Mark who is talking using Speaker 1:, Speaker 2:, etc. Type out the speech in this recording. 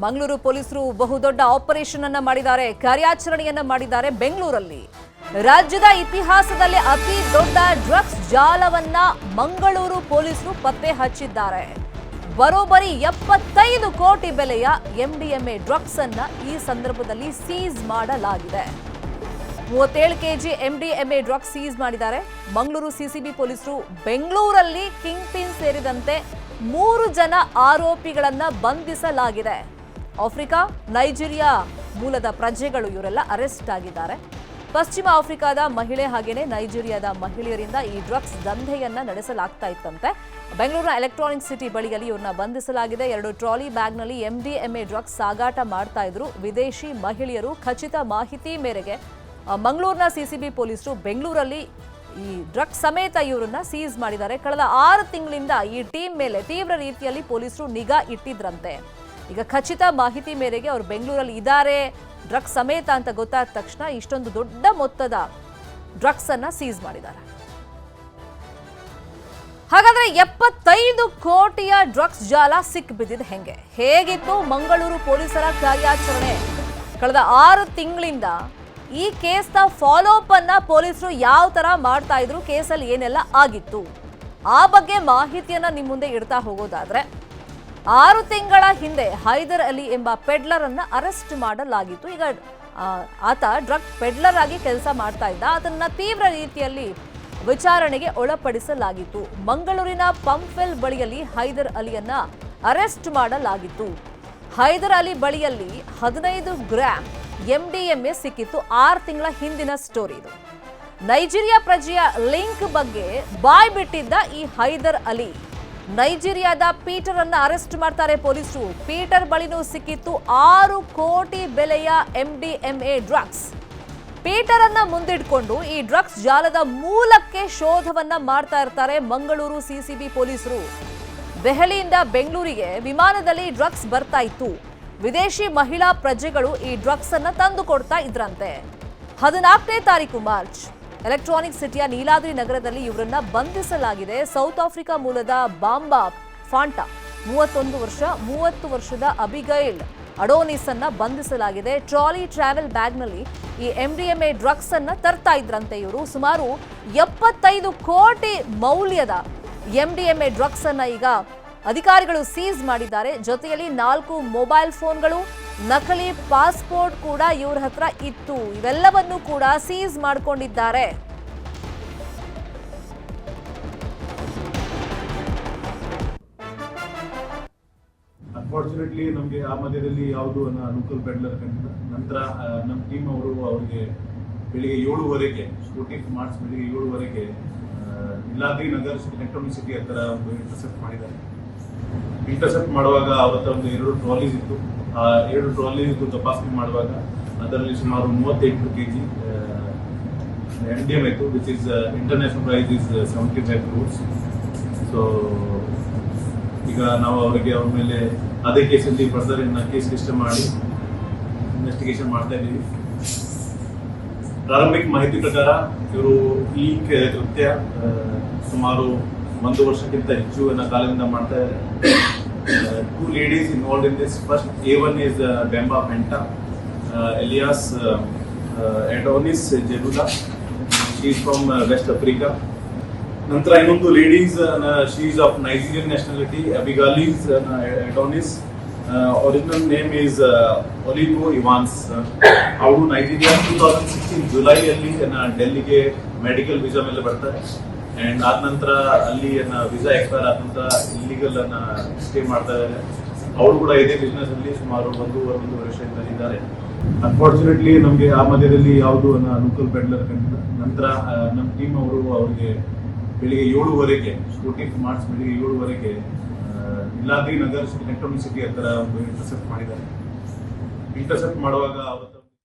Speaker 1: ಮಂಗಳೂರು ಪೊಲೀಸರು ಬಹುದೊಡ್ಡ ಆಪರೇಷನ್ ಅನ್ನು ಮಾಡಿದ್ದಾರೆ, ಕಾರ್ಯಾಚರಣೆಯನ್ನ ಮಾಡಿದ್ದಾರೆ ಬೆಂಗಳೂರಲ್ಲಿ. ರಾಜ್ಯದ ಇತಿಹಾಸದಲ್ಲಿ ಅತಿ ದೊಡ್ಡ ಡ್ರಗ್ಸ್ ಜಾಲವನ್ನ ಮಂಗಳೂರು ಪೊಲೀಸರು ಪತ್ತೆ ಹಚ್ಚಿದ್ದಾರೆ. ಬರೋಬ್ಬರಿ 75 ಕೋಟಿ ಬೆಲೆಯ ಎಂಡಿಎಂಎ ಡ್ರಗ್ಸ್ ಅನ್ನ ಈ ಸಂದರ್ಭದಲ್ಲಿ ಸೀಸ್ ಮಾಡಲಾಗಿದೆ. 37 ಕೆಜಿ ಎಂಡಿಎಂಎ ಡ್ರಗ್ಸ್ ಸೀಸ್ ಮಾಡಿದ್ದಾರೆ. ಮಂಗಳೂರು ಸಿಸಿಬಿ ಪೊಲೀಸರು ಬೆಂಗಳೂರಲ್ಲಿ ಕಿಂಗ್ ಪಿನ್ ಸೇರಿದಂತೆ 3 ಜನ ಆರೋಪಿಗಳನ್ನ ಬಂಧಿಸಲಾಗಿದೆ. ಆಫ್ರಿಕಾ, ನೈಜೀರಿಯಾ ಮೂಲದ ಪ್ರಜೆಗಳು ಇವರೆಲ್ಲ ಅರೆಸ್ಟ್ ಆಗಿದ್ದಾರೆ. ಪಶ್ಚಿಮ ಆಫ್ರಿಕಾದ ಮಹಿಳೆ ಹಾಗೇನೆ ನೈಜೀರಿಯಾದ ಮಹಿಳೆಯರಿಂದ ಈ ಡ್ರಗ್ಸ್ ದಂಧೆಯನ್ನ ನಡೆಸಲಾಗ್ತಾ ಇತ್ತಂತೆ. ಬೆಂಗಳೂರಿನ ಎಲೆಕ್ಟ್ರಾನಿಕ್ ಸಿಟಿ ಬಳಿಯಲ್ಲಿ ಇವ್ರನ್ನ ಬಂಧಿಸಲಾಗಿದೆ. 2 ಟ್ರಾಲಿ ಬ್ಯಾಗ್ನಲ್ಲಿ ಎಂಡಿಎಂಎ ಡ್ರಗ್ಸ್ ಸಾಗಾಟ ಮಾಡ್ತಾ ಇದ್ರು ವಿದೇಶಿ ಮಹಿಳೆಯರು. ಖಚಿತ ಮಾಹಿತಿ ಮೇರೆಗೆ ಮಂಗಳೂರಿನ ಸಿಸಿಬಿ ಪೊಲೀಸರು ಬೆಂಗಳೂರಲ್ಲಿ ಈ ಡ್ರಗ್ಸ್ ಸಮೇತ ಇವರನ್ನ ಸೀಸ್ ಮಾಡಿದ್ದಾರೆ. ಕಳೆದ 6 ತಿಂಗಳಿಂದ ಈ ಟೀಮ್ ಮೇಲೆ ತೀವ್ರ ರೀತಿಯಲ್ಲಿ ಪೊಲೀಸರು ನಿಗಾ ಇಟ್ಟಿದ್ರಂತೆ. ಈಗ ಖಚಿತ ಮಾಹಿತಿ ಮೇರೆಗೆ ಅವರು ಬೆಂಗಳೂರಲ್ಲಿ ಇದ್ದಾರೆ ಡ್ರಗ್ಸ್ ಸಮೇತ ಅಂತ ಗೊತ್ತಾದ ತಕ್ಷಣ ಇಷ್ಟೊಂದು ದೊಡ್ಡ ಮೊತ್ತದ ಡ್ರಗ್ಸ್ ಅನ್ನ ಸೀಸ್ ಮಾಡಿದ್ದಾರೆ. ಹಾಗಾದ್ರೆ 75 ಕೋಟಿಯ ಡ್ರಗ್ಸ್ ಜಾಲ ಸಿಕ್ಬಿದ್ದಿದೆ ಹೇಗಿತ್ತು ಮಂಗಳೂರು ಪೊಲೀಸರ ಕಾರ್ಯಾಚರಣೆ? ಕಳೆದ 6 ತಿಂಗಳಿಂದ ಈ ಕೇಸ್ನ ಫಾಲೋ ಅಪ್ ಅನ್ನ ಪೊಲೀಸರು ಯಾವ ತರ ಮಾಡ್ತಾ ಇದ್ರು, ಕೇಸಲ್ಲಿ ಏನೆಲ್ಲ ಆಗಿತ್ತು ಆ ಬಗ್ಗೆ ಮಾಹಿತಿಯನ್ನ ನಿಮ್ಮ ಮುಂದೆ ಇಡ್ತಾ ಹೋಗೋದಾದ್ರೆ 6 ತಿಂಗಳ ಹಿಂದೆ ಹೈದರ್ ಅಲಿ ಎಂಬ ಪೆಡ್ಲರ್ ಅನ್ನ ಅರೆಸ್ಟ್ ಮಾಡಲಾಗಿತ್ತು. ಈಗ ಆತ ಡ್ರಗ್ ಪೆಡ್ಲರ್ ಆಗಿ ಕೆಲಸ ಮಾಡ್ತಾ ಇದ್ದ. ಅದನ್ನ ತೀವ್ರ ರೀತಿಯಲ್ಲಿ ವಿಚಾರಣೆಗೆ ಒಳಪಡಿಸಲಾಗಿತ್ತು. ಮಂಗಳೂರಿನ ಪಂಪ್ವೆಲ್ ಬಳಿಯಲ್ಲಿ ಹೈದರ್ ಅಲಿಯನ್ನ ಅರೆಸ್ಟ್ ಮಾಡಲಾಗಿತ್ತು. ಹೈದರ್ ಅಲಿ ಬಳಿಯಲ್ಲಿ 15 ಗ್ರಾಂ ಎಂಡಿಎಂಎ ಸಿಕ್ಕಿತ್ತು. 6 ತಿಂಗಳ ಹಿಂದಿನ ಸ್ಟೋರಿ ಇದು. ನೈಜೀರಿಯಾ ಪ್ರಜೆಯ ಲಿಂಕ್ ಬಗ್ಗೆ ಬಾಯ್ ಬಿಟ್ಟಿದ್ದ ಈ ಹೈದರ್ ಅಲಿ ನೈಜೀರಿಯಾದ ಪೀಟರ್ ಅನ್ನ ಅರೆಸ್ಟ್ ಮಾಡ್ತಾರೆ ಪೊಲೀಸರು. ಪೀಟರ್ ಬಳಿನೂ ಸಿಕ್ಕಿತ್ತು 6 ಕೋಟಿ ಬೆಲೆಯ ಎಂಡಿಎಂಎ ಡ್ರಗ್ಸ್. ಪೀಟರ್ ಅನ್ನ ಮುಂದಿಟ್ಕೊಂಡು ಈ ಡ್ರಗ್ಸ್ ಜಾಲದ ಮೂಲಕ್ಕೆ ಶೋಧವನ್ನ ಮಾಡ್ತಾ ಇರ್ತಾರೆ ಮಂಗಳೂರು ಸಿಸಿಬಿ ಪೊಲೀಸರು. ದೆಹಲಿಯಿಂದ ಬೆಂಗಳೂರಿಗೆ ವಿಮಾನದಲ್ಲಿ ಡ್ರಗ್ಸ್ ಬರ್ತಾ ಇತ್ತು. ವಿದೇಶಿ ಮಹಿಳಾ ಪ್ರಜೆಗಳು ಈ ಡ್ರಗ್ಸ್ ಅನ್ನ ತಂದು ಕೊಡ್ತಾ ಇದ್ರಂತೆ. 14ನೇ ತಾರೀಕು ಮಾರ್ಚ್ ಎಲೆಕ್ಟ್ರಾನಿಕ್ ಸಿಟಿಯ ನೀಲಾದ್ರಿ ನಗರದಲ್ಲಿ ಇವರನ್ನ ಬಂಧಿಸಲಾಗಿದೆ. ಸೌತ್ ಆಫ್ರಿಕಾ ಮೂಲದ ಬಾಂಬಾ ಫಾಂಟಾ 31 ವರ್ಷ, 30 ವರ್ಷದ ಅಬಿಗೈಲ್ ಅಡೋನಿಸ್ ಅನ್ನ ಬಂಧಿಸಲಾಗಿದೆ. ಟ್ರಾಲಿ ಟ್ರಾವೆಲ್ ಬ್ಯಾಗ್ನಲ್ಲಿ ಈ ಎಂಡಿಎಂಎ ಡ್ರಗ್ಸ್ ಅನ್ನ ತರ್ತಾ ಇದ್ರಂತೆ ಇವರು. ಸುಮಾರು 75 ಕೋಟಿ ಮೌಲ್ಯದ ಎಂಡಿಎಂಎ ಡ್ರಗ್ಸ್ ಅನ್ನ ಈಗ ಅಧಿಕಾರಿಗಳು ಸೀಸ್ ಮಾಡಿದ್ದಾರೆ. ಜೊತೆಯಲ್ಲಿ 4 ಮೊಬೈಲ್ ಫೋನ್ಗಳು, ನಕಲಿ ಪಾಸ್ಪೋರ್ಟ್ ಕೂಡ ಇವರ ಹತ್ರ ಇತ್ತು. ಇವೆಲ್ಲವನ್ನು ಕೂಡ ಸೀಸ್ ಮಾಡಿಕೊಂಡಿದ್ದಾರೆ.
Speaker 2: ಅನ್ಫಾರ್ಚುನೇಟ್ಲಿ ನಮಗೆ ಆ ಮಧ್ಯದಲ್ಲಿ ಯಾವುದು ಅನುಕೂಲ್ ಪೆಡ್ಲರ್ ಕಂಡಿಲ್ಲ. ನಂತರ ನಮ್ಮ ಟೀಮ್ ಅವರಿಗೆ ಬೆಳಿಗ್ಗೆ 7:15 14 ಮಾರ್ಚ್ ಬೆಳಿಗ್ಗೆ 7:15 ನೀಲಾದ್ರಿ ನಗರ್ ಎಲೆಕ್ಟ್ರಾನಿಕ್ ಸಿಟಿ ಹತ್ರ ಒಂದು ಇಂಟರ್ಸೆಪ್ಟ್ ಮಾಡಿದ್ದಾರೆ. ಇಂಟರ್ಸೆಪ್ಟ್ ಮಾಡುವಾಗ ಅವ್ರ ಹತ್ರ ಒಂದು 2 ಟ್ರಾಲೀಸ್ ಇತ್ತು. ಆ 2 ಟ್ರಾಲೀಸ್ ತಪಾಸಣೆ ಮಾಡುವಾಗ ಅದರಲ್ಲಿ ಸುಮಾರು 38 ಕೆಜಿ ಎಂಡಿಎಂ ಇತ್ತು, which is international price is 75 crores. So ಈಗ ನಾವು ಅವರಿಗೆ ಅವ್ರ ಮೇಲೆ ಅದೇ ಕೇಸಲ್ಲಿ ಫರ್ದರ್ ಕೇಸ್ ರಿಜಿಸ್ಟರ್ ಮಾಡಿ ಇನ್ವೆಸ್ಟಿಗೇಷನ್ ಮಾಡ್ತಾ ಇದ್ದೀವಿ. ಪ್ರಾರಂಭಿಕ ಮಾಹಿತಿ ಪ್ರಕಾರ ಇವರು ಈ ಕೃತ್ಯ ಸುಮಾರು 1 ವರ್ಷಕ್ಕಿಂತ ಹೆಚ್ಚು ಕಾಲದಿಂದ ಮಾಡ್ತಾ ಇದ್ದಾರೆ. 2 ladies involved in this. First, A1 is Bemba Fenta, alias Adonis Jedula. She is from West Africa. Nantra ಇನ್ನೊಂದು ladies, she is of Nigerian nationality, Abigalis Adonis. Original name is Olivo Evans. ಅವರು Nigeria 2016 ಜುಲೈಯಲ್ಲಿ ಡೆಲ್ಲಿಗೆ medical visa ಮೇಲೆ ಬರ್ತಾರೆ. And ಆದ ನಂತರ ಅಲ್ಲಿ visa expire ಆದ ನಂತರ ಇಲ್ಲಿಗಲ್ ಸ್ಟೇ ಮಾಡ್ತಾ ಇದ್ದಾರೆ. ಅವರು ಕೂಡ ಇದೇ ಬಿಸ್ನೆಸ್ ಅಲ್ಲಿ ಸುಮಾರು 1.5 ವರ್ಷದಿಂದ ಇದ್ದಾರೆ. ಅನ್ಫಾರ್ಚುನೇಟ್ಲಿ ನಮಗೆ ಆ ಮಧ್ಯದಲ್ಲಿ ಯಾವುದು ಅನುಕೂಲ್ ಪೆಡ್ಲರ್ ಕಂಡಿಲ್ಲ. ನಂತರ ನಮ್ಮ ಟೀಮ್ ಅವರಿಗೆ ಬೆಳಿಗ್ಗೆ 7:15 14 ಮಾರ್ಚ್ ಬೆಳಿಗ್ಗೆ 7:15 ನೀಲಾದ್ರಿ ನಗರ್ ಎಲೆಕ್ಟ್ರಾನಿಕ್ ಸಿಟಿ ಹತ್ರ ಒಂದು ಇಂಟರ್ಸೆಪ್ಟ್ ಮಾಡಿದ್ದಾರೆ. ಇಂಟರ್ಸೆಪ್ಟ್ ಮಾಡುವಾಗ